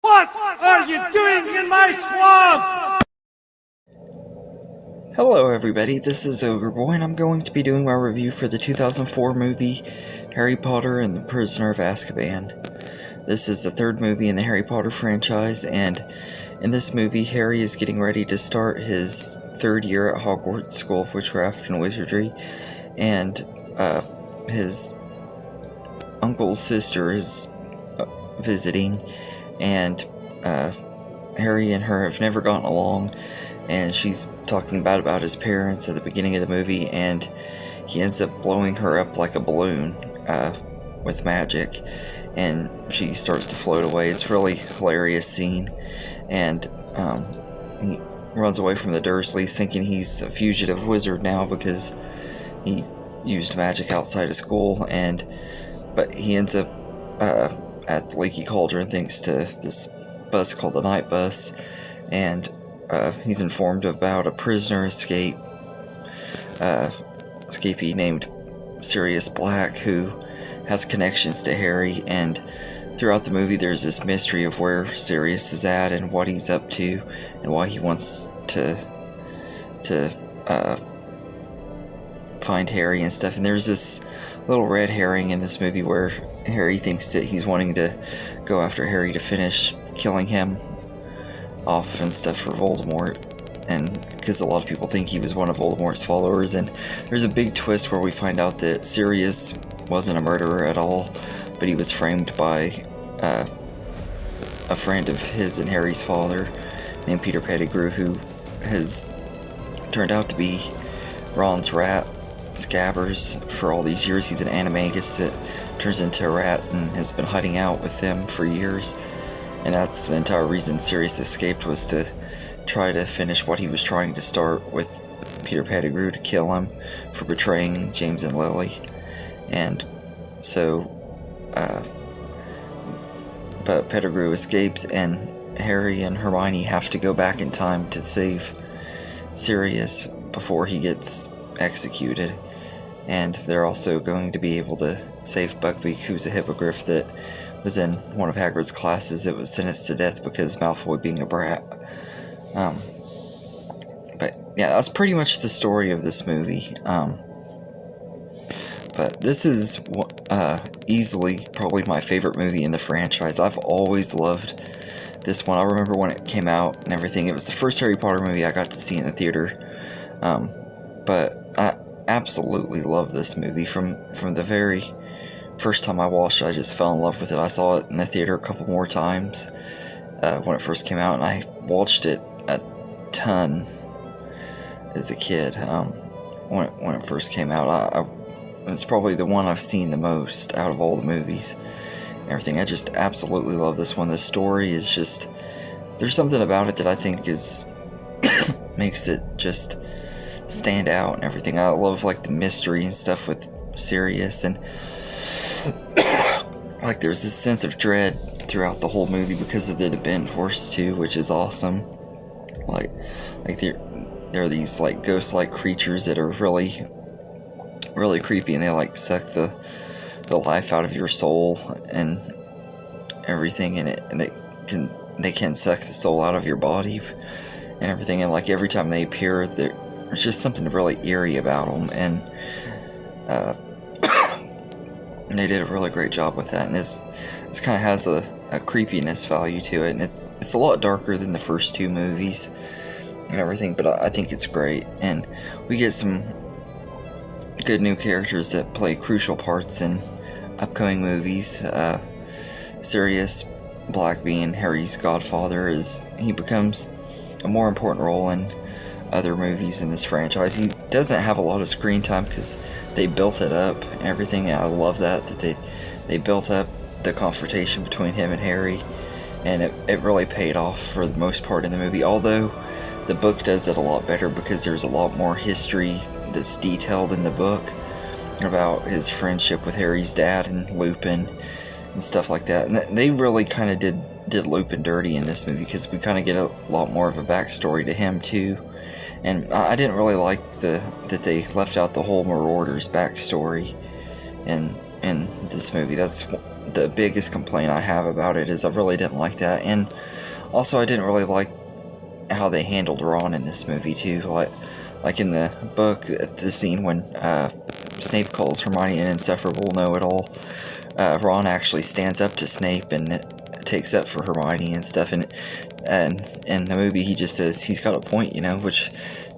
What are you doing in my swamp? Hello everybody, this is Ogre Boy, and I'm going to be doing my review for the 2004 movie Harry Potter and the Prisoner of Azkaban. This is the third movie in the Harry Potter franchise, and in this movie Harry is getting ready to start his third year at Hogwarts School of Witchcraft and Wizardry, and his uncle's sister is visiting, and Harry and her have never gotten along, and she's talking bad about his parents at the beginning of the movie, and he ends up blowing her up like a balloon with magic, and she starts to float away. It's a really hilarious scene, and he runs away from the Dursleys thinking he's a fugitive wizard now because he used magic outside of school, but he ends up at the Leaky Cauldron thanks to this bus called the Night Bus, and he's informed about a prisoner escapee named Sirius Black who has connections to Harry, and throughout the movie there's this mystery of where Sirius is at and what he's up to and why he wants to find Harry and stuff. And there's this little red herring in this movie where Harry thinks that he's wanting to go after Harry to finish killing him off and stuff for Voldemort, and because a lot of people think he was one of Voldemort's followers. And there's a big twist where we find out that Sirius wasn't a murderer at all, but he was framed by a friend of his and Harry's father named Peter Pettigrew, who has turned out to be Ron's rat Scabbers for all these years. He's an animagus that turns into a rat and has been hiding out with them for years, and that's the entire reason Sirius escaped, was to try to finish what he was trying to start with Peter Pettigrew, to kill him for betraying James and Lily. And so but Pettigrew escapes, and Harry and Hermione have to go back in time to save Sirius before he gets executed. And they're also going to be able to save Buckbeak, who's a hippogriff that was in one of Hagrid's classes that was sentenced to death because Malfoy being a brat. But yeah, that's pretty much the story of this movie. But this is easily probably my favorite movie in the franchise. I've always loved this one. I remember when it came out and everything. It was the first Harry Potter movie I got to see in the theater. But I absolutely love this movie. From the very first time I watched it, I just fell in love with it. I saw it in the theater a couple more times when it first came out, and I watched it a ton as a kid. When it first came out, it's probably the one I've seen the most out of all the movies and everything. I just absolutely love this one. The story is just, there's something about it that I think is makes it just stand out and everything. I love like the mystery and stuff with Sirius, and like there's this sense of dread throughout the whole movie because of the Dementors too, which is awesome. Like there are these like ghost-like creatures that are really creepy, and they like suck the life out of your soul and everything, and they can suck the soul out of your body and everything. And like every time they appear, there's just something really eerie about them, and they did a really great job with that. And this kind of has a creepiness value to it, and it's a lot darker than the first two movies and everything, but I think it's great. And we get some good new characters that play crucial parts in upcoming movies. Sirius Black, being Harry's godfather, he becomes a more important role in other movies in this franchise. He doesn't have a lot of screen time because they built it up and everything, and I love that they built up the confrontation between him and Harry, and it really paid off for the most part in the movie, although the book does it a lot better because there's a lot more history that's detailed in the book about his friendship with Harry's dad and Lupin and stuff like that. And they really kind of did Lupin dirty in this movie because we kind of get a lot more of a backstory to him too. And I didn't really like that they left out the whole Marauder's backstory in this movie. That's the biggest complaint I have about it is I really didn't like that, and also I didn't really like how they handled Ron in this movie too. Like in the book, the scene when Snape calls Hermione an insufferable know-it-all, Ron actually stands up to Snape and takes up for Hermione and stuff, and in the movie he just says he's got a point, you know, which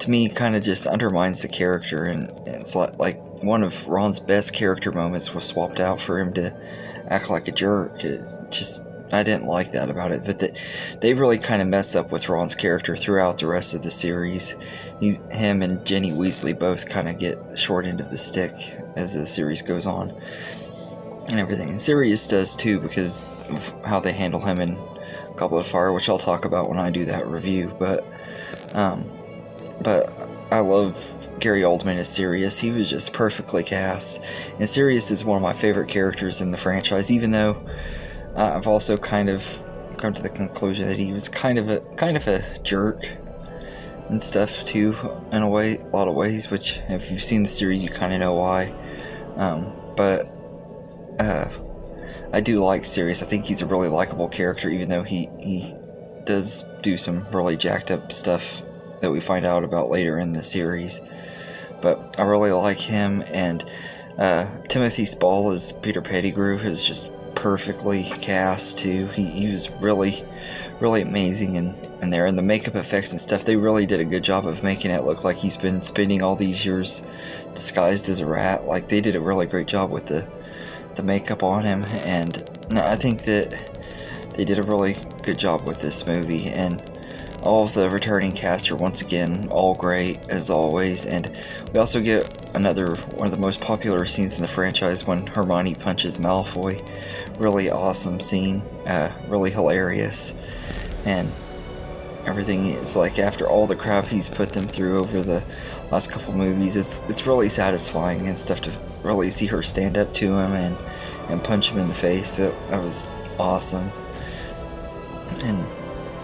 to me kind of just undermines the character, and it's like one of Ron's best character moments was swapped out for him to act like a jerk. I didn't like that about it, but they really kind of mess up with Ron's character throughout the rest of the series. Him and Ginny Weasley both kind of get the short end of the stick as the series goes on and everything. And Sirius does too, because of how they handle him in Goblet of Fire, which I'll talk about when I do that review. But I love Gary Oldman as Sirius. He was just perfectly cast, and Sirius is one of my favorite characters in the franchise, even though I've also kind of come to the conclusion that he was kind of a jerk and stuff too, in a lot of ways, which if you've seen the series you kind of know why. But I do like Sirius. I think he's a really likable character, even though he does do some really jacked up stuff that we find out about later in the series. But I really like him, and Timothy Spall as Peter Pettigrew is just perfectly cast too. He was really amazing in there, and the makeup effects and stuff, they really did a good job of making it look like he's been spending all these years disguised as a rat. Like, they did a really great job with the makeup on him, and I think that they did a really good job with this movie, and all of the returning cast are once again all great as always. And we also get another one of the most popular scenes in the franchise when Hermione punches Malfoy. Really awesome scene, really hilarious, and everything. It's like after all the crap he's put them through over the last couple movies, it's really satisfying and stuff to really see her stand up to him and punch him in the face. That was awesome. And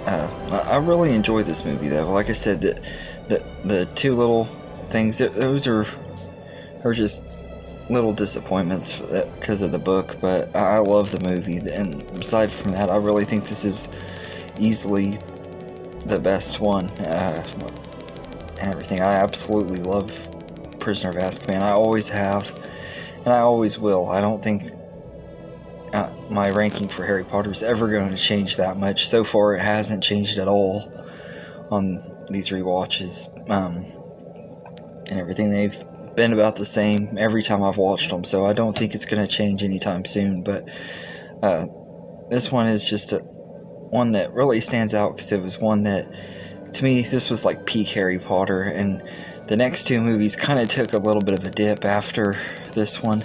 I really enjoy this movie though. Like I said, the two little things, those are just little disappointments because of the book, but I love the movie, and aside from that, I really think this is easily the best one, and everything. I absolutely love Prisoner of Azkaban. I always have, and I always will. I don't think my ranking for Harry Potter is ever going to change that much. So far, it hasn't changed at all on these rewatches, and everything. They've been about the same every time I've watched them, so I don't think it's going to change anytime soon. But this one is just one that really stands out, because it was one that, to me, this was like peak Harry Potter, and the next two movies kind of took a little bit of a dip after this one,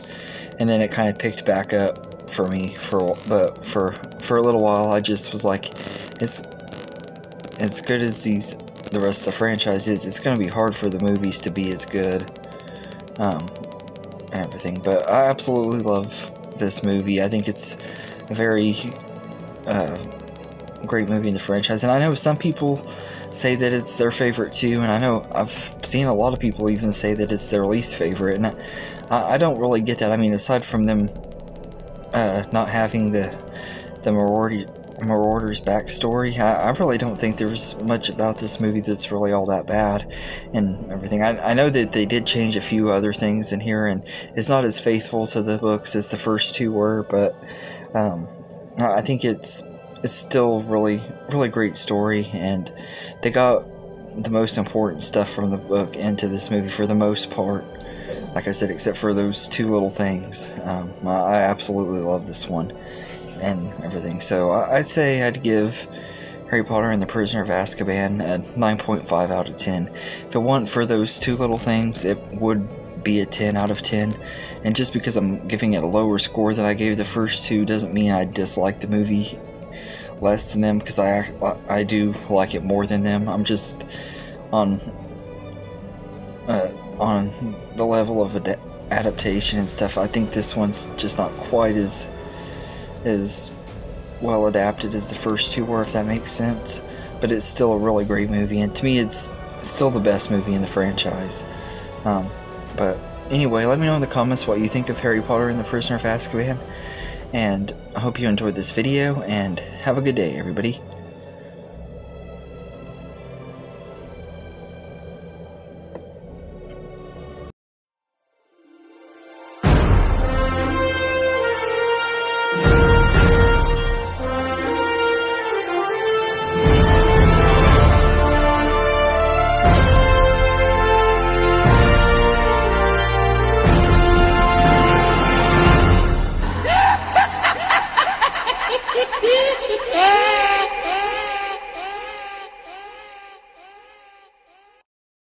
and then it kind of picked back up for me for a little while. I just was like, it's as good as the rest of the franchise is, it's going to be hard for the movies to be as good, and everything. But I absolutely love this movie. I think it's a very great movie in the franchise, and I know some people say that it's their favorite too, and I know I've seen a lot of people even say that it's their least favorite, and I don't really get that. I mean, aside from them not having the Marauders backstory, I really don't think there's much about this movie that's really all that bad and everything. I know that they did change a few other things in here, and it's not as faithful to the books as the first two were, but I think it's still really great story, and they got the most important stuff from the book into this movie for the most part. Like I said, except for those two little things. I absolutely love this one and everything. So I'd say I'd give Harry Potter and the Prisoner of Azkaban a 9.5 out of 10. If it weren't for those two little things, it would be a 10 out of 10. And just because I'm giving it a lower score than I gave the first two doesn't mean I dislike the movie less than them, because I do like it more than them. I'm just on the level of adaptation and stuff. I think this one's just not quite as well adapted as the first two were, if that makes sense. But it's still a really great movie, and to me it's still the best movie in the franchise. But anyway, let me know in the comments what you think of Harry Potter and the Prisoner of Azkaban, And I hope you enjoyed this video, and have a good day, everybody.